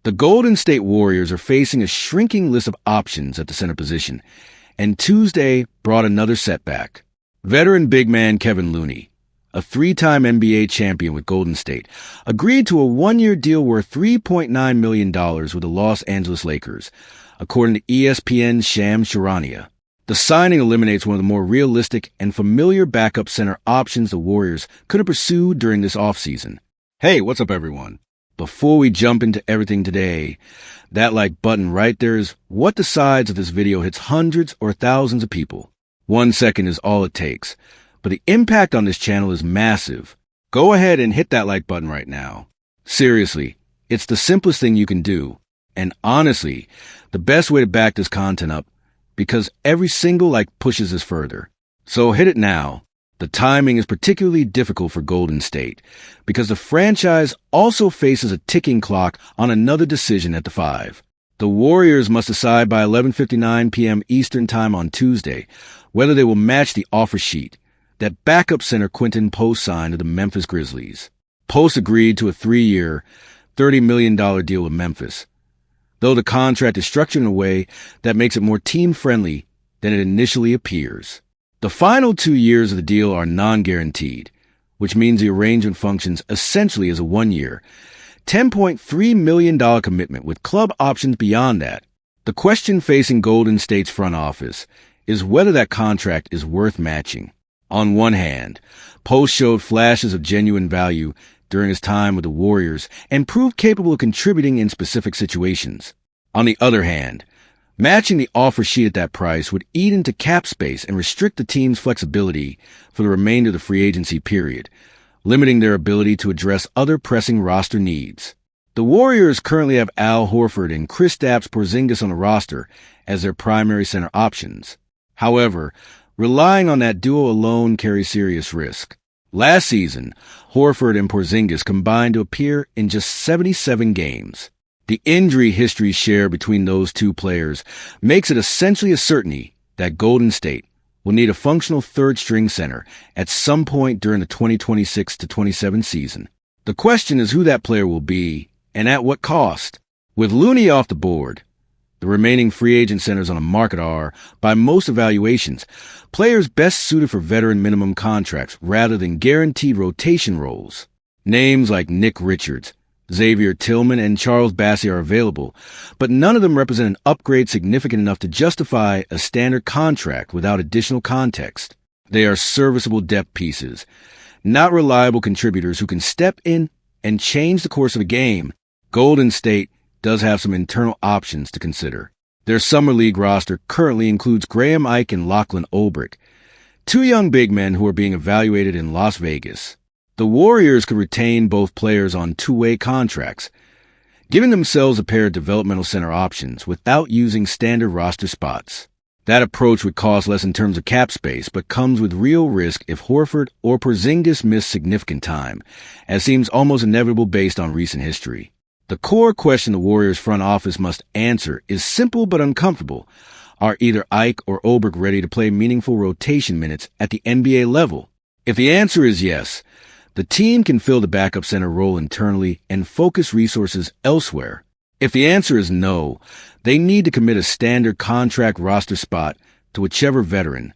The Golden State Warriors are facing a shrinking list of options at the center position, and Tuesday brought another setback. Veteran big man Kevin Looney, a three-time NBA champion with Golden State, agreed to a one-year deal worth $3.9 million with the Los Angeles Lakers, according to ESPN's Shams Charania. The signing eliminates one of the more realistic and familiar backup center options the Warriors could have pursued during this offseason. Hey, what's up, everyone? Before we jump into everything today, that like button right there is what decides if this video hits hundreds or thousands of people. 1 second is all it takes, but the impact on this channel is massive. Go ahead and hit that like button right now. Seriously, it's the simplest thing you can do, and honestly, the best way to back this content up, because every single like pushes us further. So hit it now. The timing is particularly difficult for Golden State because the franchise also faces a ticking clock on another decision at the 5. The Warriors must decide by 11:59 p.m. Eastern Time on Tuesday whether they will match the offer sheet that backup center Quentin Post signed to the Memphis Grizzlies. Post agreed to a 3-year, $30 million deal with Memphis, though the contract is structured in a way that makes it more team-friendly than it initially appears. The final 2 years of the deal are non-guaranteed, which means the arrangement functions essentially as a 1-year, $10.3 million commitment with club options beyond that. The question facing Golden State's front office is whether that contract is worth matching. On one hand, Post showed flashes of genuine value during his time with the Warriors and proved capable of contributing in specific situations. On the other hand, matching the offer sheet at that price would eat into cap space and restrict the team's flexibility for the remainder of the free agency period, limiting their ability to address other pressing roster needs. The Warriors currently have Al Horford and Kristaps Porzingis on the roster as their primary center options. However, relying on that duo alone carries serious risk. Last season, Horford and Porzingis combined to appear in just 77 games. The injury history shared between those two players makes it essentially a certainty that Golden State will need a functional third-string center at some point during the 2026-27 season. The question is who that player will be and at what cost. With Looney off the board, the remaining free agent centers on the market are, by most evaluations, players best suited for veteran minimum contracts rather than guaranteed rotation roles. Names like Nick Richards, Xavier Tillman, and Charles Bassey are available, but none of them represent an upgrade significant enough to justify a standard contract without additional context. They are serviceable depth pieces, not reliable contributors who can step in and change the course of a game. Golden State does have some internal options to consider. Their Summer League roster currently includes Graham Ike and Lachlan Olbrich, two young big men who are being evaluated in Las Vegas. The Warriors could retain both players on two-way contracts, giving themselves a pair of developmental center options without using standard roster spots. That approach would cost less in terms of cap space, but comes with real risk if Horford or Porzingis miss significant time, as seems almost inevitable based on recent history. The core question the Warriors front office must answer is simple but uncomfortable. Are either Ike or Olbrich ready to play meaningful rotation minutes at the NBA level? If the answer is yes, the team can fill the backup center role internally and focus resources elsewhere. If the answer is no, they need to commit a standard contract roster spot to whichever veteran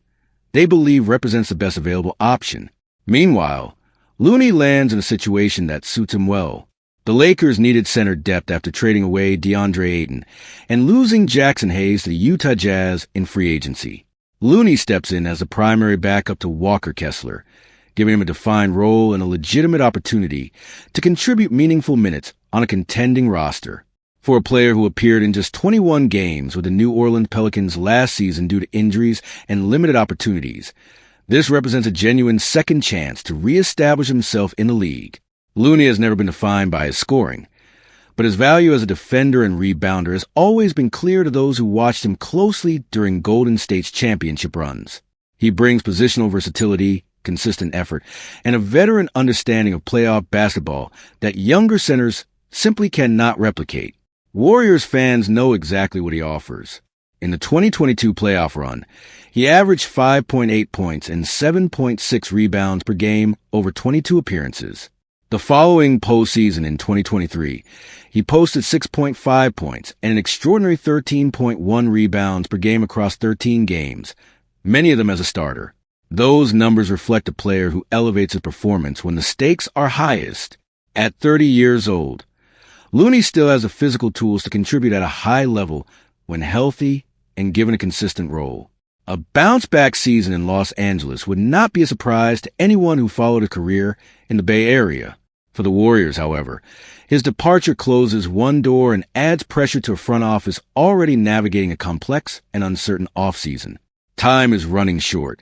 they believe represents the best available option. Meanwhile, Looney lands in a situation that suits him well. The Lakers needed center depth after trading away DeAndre Ayton and losing Jackson Hayes to the Utah Jazz in free agency. Looney steps in as the primary backup to Walker Kessler, giving him a defined role and a legitimate opportunity to contribute meaningful minutes on a contending roster. For a player who appeared in just 21 games with the New Orleans Pelicans last season due to injuries and limited opportunities, this represents a genuine second chance to reestablish himself in the league. Looney has never been defined by his scoring, but his value as a defender and rebounder has always been clear to those who watched him closely during Golden State's championship runs. He brings positional versatility, consistent effort, and a veteran understanding of playoff basketball that younger centers simply cannot replicate. Warriors fans know exactly what he offers. In the 2022 playoff run, he averaged 5.8 points and 7.6 rebounds per game over 22 appearances. The following postseason in 2023, he posted 6.5 points and an extraordinary 13.1 rebounds per game across 13 games, many of them as a starter. Those numbers reflect a player who elevates his performance when the stakes are highest. At 30 years old, Looney still has the physical tools to contribute at a high level when healthy and given a consistent role. A bounce-back season in Los Angeles would not be a surprise to anyone who followed a career in the Bay Area. For the Warriors, however, his departure closes one door and adds pressure to a front office already navigating a complex and uncertain offseason. Time is running short.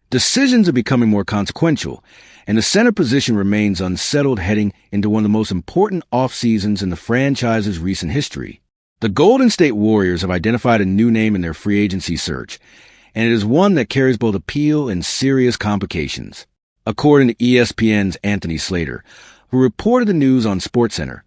Decisions are becoming more consequential, and the center position remains unsettled heading into one of the most important off-seasons in the franchise's recent history. The Golden State Warriors have identified a new name in their free agency search, and it is one that carries both appeal and serious complications. According to ESPN's Anthony Slater, who reported the news on SportsCenter,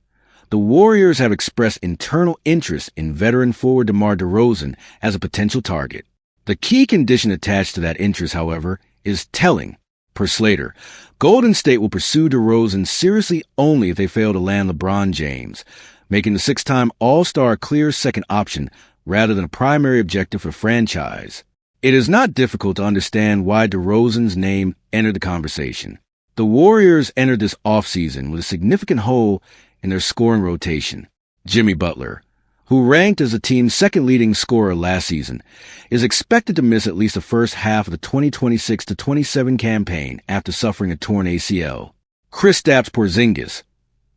the Warriors have expressed internal interest in veteran forward DeMar DeRozan as a potential target. The key condition attached to that interest, however, is telling. Per Slater, Golden State will pursue DeRozan seriously only if they fail to land LeBron James, making the six-time All-Star a clear second option rather than a primary objective for franchise. It is not difficult to understand why DeRozan's name entered the conversation. The Warriors entered this offseason with a significant hole in their scoring rotation. Jimmy Butler, who ranked as the team's second leading scorer last season, is expected to miss at least the first half of the 2026-27 campaign after suffering a torn ACL. Kristaps Porzingis,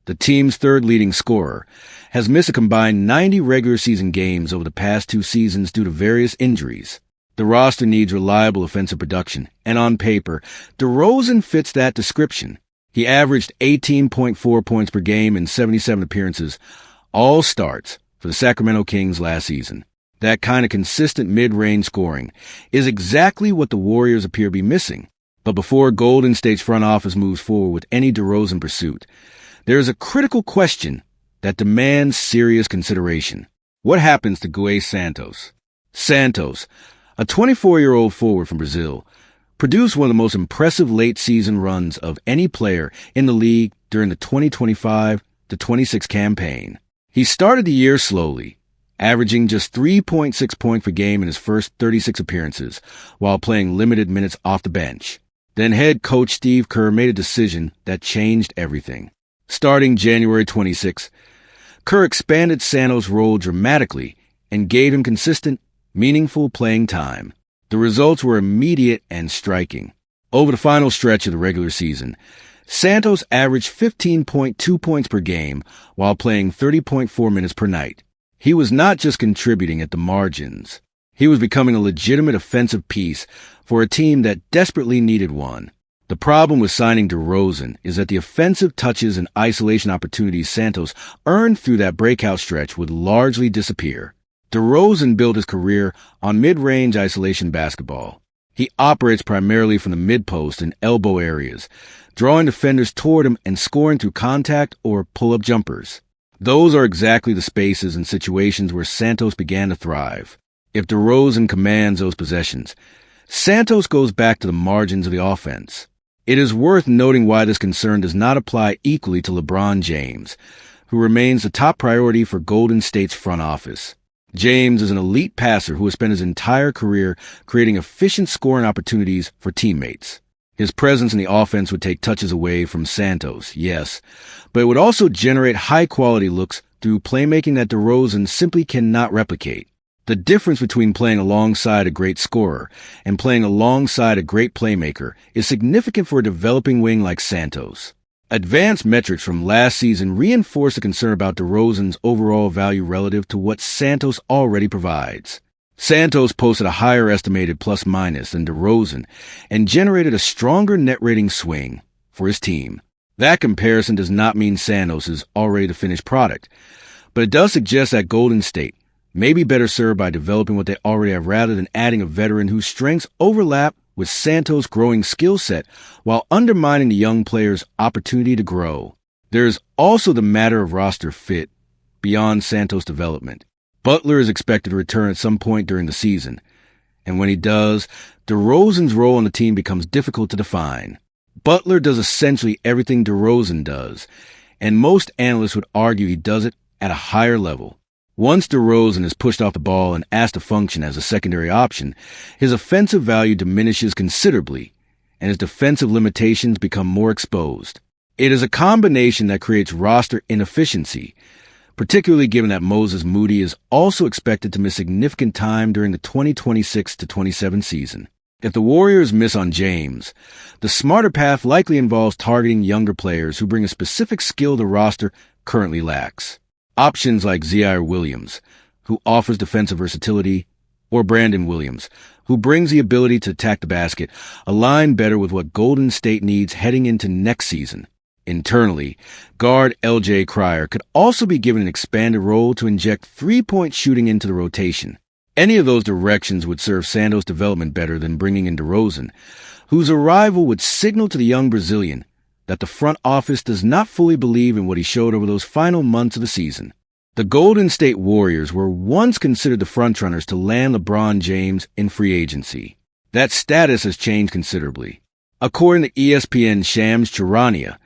the team's third leading scorer, has missed a combined 90 regular season games over the past two seasons due to various injuries. The roster needs reliable offensive production, and on paper, DeRozan fits that description. He averaged 18.4 points per game in 77 appearances, all starts, for the Sacramento Kings last season. That kind of consistent mid-range scoring is exactly what the Warriors appear to be missing. But before Golden State's front office moves forward with any DeRozan pursuit, there is a critical question that demands serious consideration. What happens to Guy Santos? Santos, a 24-year-old forward from Brazil, produced one of the most impressive late-season runs of any player in the league during the 2025-26 campaign. He started the year slowly, averaging just 3.6 points per game in his first 36 appearances, while playing limited minutes off the bench. Then head coach Steve Kerr made a decision that changed everything. Starting January 26, Kerr expanded Santos' role dramatically and gave him consistent, meaningful playing time. The results were immediate and striking. Over the final stretch of the regular season, Santos averaged 15.2 points per game while playing 30.4 minutes per night. He was not just contributing at the margins. He was becoming a legitimate offensive piece for a team that desperately needed one. The problem with signing DeRozan is that the offensive touches and isolation opportunities Santos earned through that breakout stretch would largely disappear. DeRozan built his career on mid-range isolation basketball. He operates primarily from the mid-post and elbow areas, drawing defenders toward him and scoring through contact or pull-up jumpers. Those are exactly the spaces and situations where Santos began to thrive. If DeRozan commands those possessions, Santos goes back to the margins of the offense. It is worth noting why this concern does not apply equally to LeBron James, who remains the top priority for Golden State's front office. James is an elite passer who has spent his entire career creating efficient scoring opportunities for teammates. His presence in the offense would take touches away from Santos, yes, but it would also generate high-quality looks through playmaking that DeRozan simply cannot replicate. The difference between playing alongside a great scorer and playing alongside a great playmaker is significant for a developing wing like Santos. Advanced metrics from last season reinforce the concern about DeRozan's overall value relative to what Santos already provides. Santos posted a higher estimated plus-minus than DeRozan and generated a stronger net rating swing for his team. That comparison does not mean Santos is already the finished product, but it does suggest that Golden State may be better served by developing what they already have rather than adding a veteran whose strengths overlap with Santos' growing skill set while undermining the young player's opportunity to grow. There is also the matter of roster fit beyond Santos' development. Butler is expected to return at some point during the season, and when he does, DeRozan's role on the team becomes difficult to define. Butler does essentially everything DeRozan does, and most analysts would argue he does it at a higher level. Once DeRozan is pushed off the ball and asked to function as a secondary option, his offensive value diminishes considerably, and his defensive limitations become more exposed. It is a combination that creates roster inefficiency, particularly given that Moses Moody is also expected to miss significant time during the 2026-27 season. If the Warriors miss on James, the smarter path likely involves targeting younger players who bring a specific skill the roster currently lacks. Options like Zaire Williams, who offers defensive versatility, or Brandon Williams, who brings the ability to attack the basket, align better with what Golden State needs heading into next season. Internally, guard L.J. Cryer could also be given an expanded role to inject three-point shooting into the rotation. Any of those directions would serve Sando's development better than bringing in DeRozan, whose arrival would signal to the young Brazilian that the front office does not fully believe in what he showed over those final months of the season. The Golden State Warriors were once considered the frontrunners to land LeBron James in free agency. That status has changed considerably. According to ESPN's Shams Charania,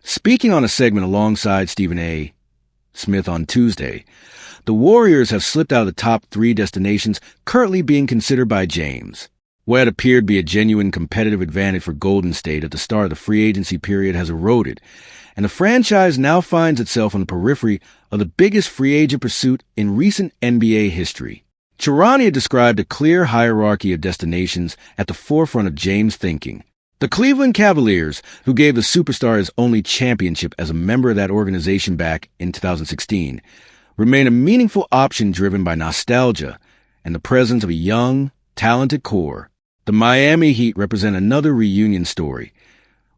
speaking on a segment alongside Stephen A. Smith on Tuesday, the Warriors have slipped out of the top 3 destinations currently being considered by James. What appeared to be a genuine competitive advantage for Golden State at the start of the free agency period has eroded, and the franchise now finds itself on the periphery of the biggest free agent pursuit in recent NBA history. Charania described a clear hierarchy of destinations at the forefront of James' thinking. The Cleveland Cavaliers, who gave the superstar his only championship as a member of that organization back in 2016, remain a meaningful option driven by nostalgia and the presence of a young, talented core. The Miami Heat represent another reunion story,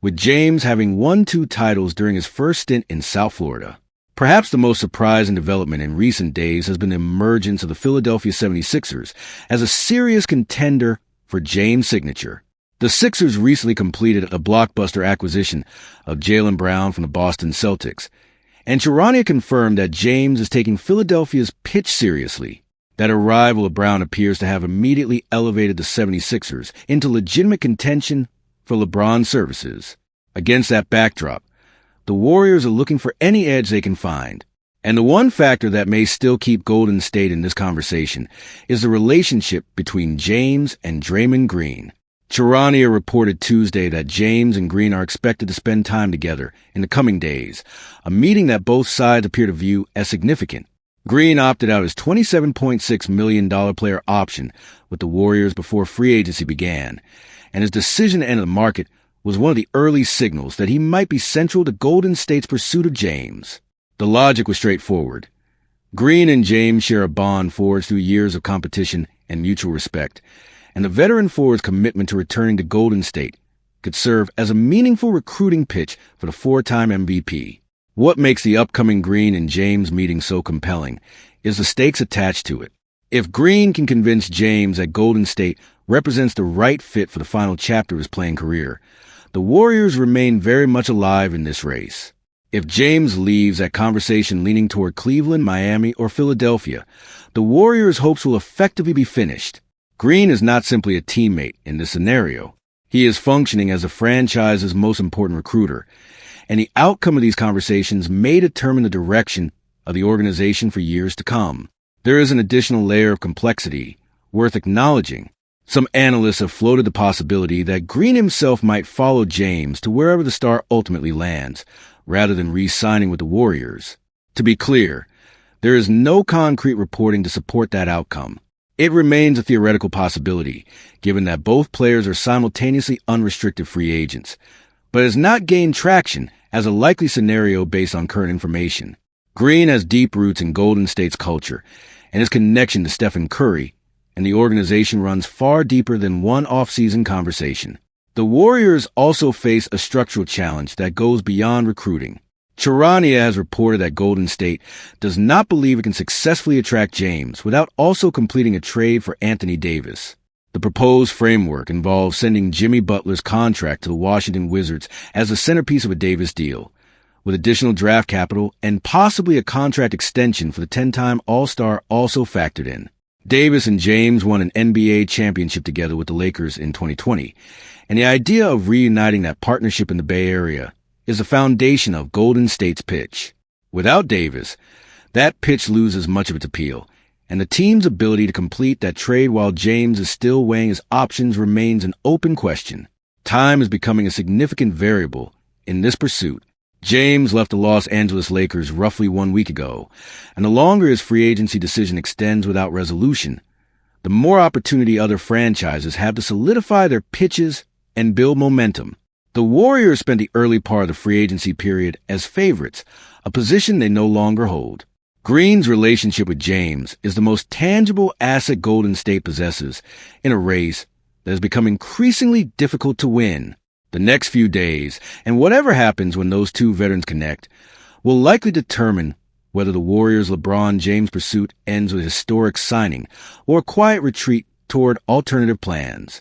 with James having won 2 titles during his first stint in South Florida. Perhaps the most surprising development in recent days has been the emergence of the Philadelphia 76ers as a serious contender for James' signature. The Sixers recently completed a blockbuster acquisition of Jaylen Brown from the Boston Celtics, and Charania confirmed that James is taking Philadelphia's pitch seriously. That arrival of Brown appears to have immediately elevated the 76ers into legitimate contention for LeBron's services. Against that backdrop, the Warriors are looking for any edge they can find. And the one factor that may still keep Golden State in this conversation is the relationship between James and Draymond Green. Charania reported Tuesday that James and Green are expected to spend time together in the coming days, a meeting that both sides appear to view as significant. Green opted out his $27.6 million player option with the Warriors before free agency began, and his decision to enter the market was one of the early signals that he might be central to Golden State's pursuit of James. The logic was straightforward. Green and James share a bond forged through years of competition and mutual respect, and the veteran forward's commitment to returning to Golden State could serve as a meaningful recruiting pitch for the 4-time MVP. What makes the upcoming Green and James meeting so compelling is the stakes attached to it. If Green can convince James that Golden State represents the right fit for the final chapter of his playing career, the Warriors remain very much alive in this race. If James leaves that conversation leaning toward Cleveland, Miami, or Philadelphia, the Warriors' hopes will effectively be finished. Green is not simply a teammate in this scenario. He is functioning as the franchise's most important recruiter, and the outcome of these conversations may determine the direction of the organization for years to come. There is an additional layer of complexity worth acknowledging. Some analysts have floated the possibility that Green himself might follow James to wherever the star ultimately lands, rather than re-signing with the Warriors. To be clear, there is no concrete reporting to support that outcome. It remains a theoretical possibility, given that both players are simultaneously unrestricted free agents, but has not gained traction as a likely scenario based on current information. Green has deep roots in Golden State's culture, and his connection to Stephen Curry and the organization runs far deeper than one off-season conversation. The Warriors also face a structural challenge that goes beyond recruiting. Charania has reported that Golden State does not believe it can successfully attract James without also completing a trade for Anthony Davis. The proposed framework involves sending Jimmy Butler's contract to the Washington Wizards as the centerpiece of a Davis deal, with additional draft capital and possibly a contract extension for the 10-time All-Star also factored in. Davis and James won an NBA championship together with the Lakers in 2020, and the idea of reuniting that partnership in the Bay Area is the foundation of Golden State's pitch. Without Davis, that pitch loses much of its appeal, and the team's ability to complete that trade while James is still weighing his options remains an open question. Time is becoming a significant variable in this pursuit. James left the Los Angeles Lakers roughly 1 week ago, and the longer his free agency decision extends without resolution, the more opportunity other franchises have to solidify their pitches and build momentum. The Warriors spent the early part of the free agency period as favorites, a position they no longer hold. Green's relationship with James is the most tangible asset Golden State possesses in a race that has become increasingly difficult to win. The next few days, and whatever happens when those two veterans connect, will likely determine whether the Warriors' LeBron James pursuit ends with a historic signing or a quiet retreat toward alternative plans.